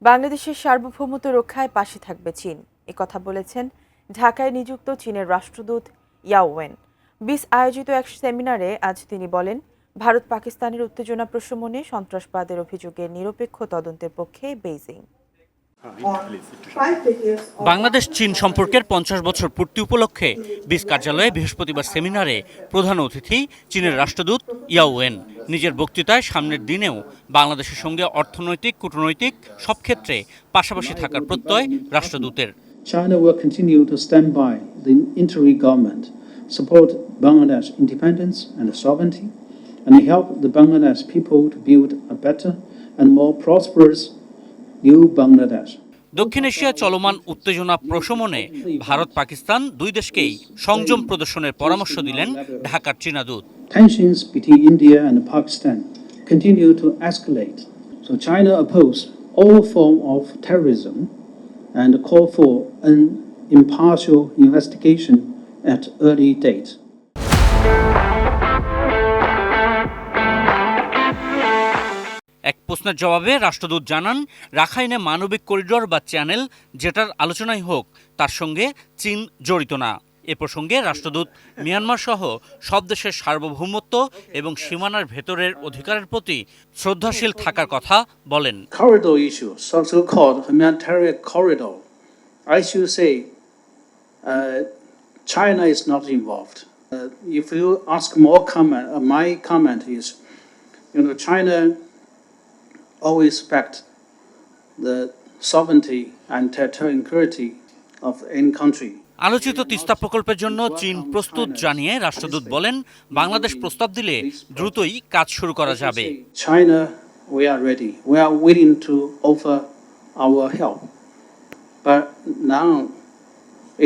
বাংলাদেশের সার্বভৌমত্ব রক্ষায় পাশে থাকবে চীন, একথা বলেছেন ঢাকায় নিযুক্ত চীনের রাষ্ট্রদূত ইয়াও ওয়েন। 20 আয়োজিত এক সেমিনারে আজ তিনি বলেন, ভারত পাকিস্তানের উত্তেজনা প্রশমনে সন্ত্রাসবাদের অভিযোগের নিরপেক্ষ তদন্তের পক্ষে বেইজিং। বাংলাদেশ চীন সম্পর্কের 50 বছর পূর্তি উপলক্ষে 20 কার্যালয়ে বৃহস্পতিবার সেমিনারে প্রধান অতিথি চীনের রাষ্ট্রদূত ইয়াও ওয়েন। নিজের বক্তৃতায় সামনের দিনেও বাংলাদেশের সঙ্গে অর্থনৈতিক, কূটনৈতিক সব ক্ষেত্রে পাশাপাশি থাকার প্রত্যয় রাষ্ট্রদূতের। China will continue to stand by the interim government, support Bangladesh independence and sovereignty, and help the Bangladesh people to build a better and more prosperous new Bangladesh. দক্ষিণ এশিয়া চলমান উত্তেজনা প্রশমনে ভারত পাকিস্তান দুই দেশকেই সংযম প্রদর্শনের পরামর্শ দিলেন ঢাকার চীনাদূত। Tensions between India and Pakistan continue to escalate, so China opposed all forms of terrorism and call for an impartial investigation at early date. এক প্রশ্নের জবাবে রাষ্ট্রদূত জানান, রাখাইনে মানবিক করিডোর বা চ্যানেল যেটার আলোচনাই হোক, তার সঙ্গে চীন জড়িত না। এ প্রসঙ্গে রাষ্ট্রদূত মিয়ানমার সহ সব দেশের সার্বভৌমত্ব এবং সীমানার ভেতরের অধিকারের প্রতি শ্রদ্ধাশীল থাকার কথা বলেন। Corridor issue, so-called humanitarian corridor, I should say China is not involved. If you ask more comment, my comment is, China always respect the sovereignty and territorial integrity of any country. আলোচিত তিস্তা প্রকল্পের জন্য চীন প্রস্তুত জানিয়ে রাষ্ট্রদূত বলেন, বাংলাদেশ প্রস্তাব দিলে দ্রুতই কাজ শুরু করা যাবে। China, we are ready. We are willing to offer our help. But now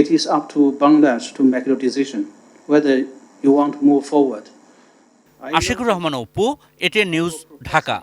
it is up to Bangladesh to make the decision whether you want to move forward. Ashikur Rahman Apu, ATN news, Dhaka.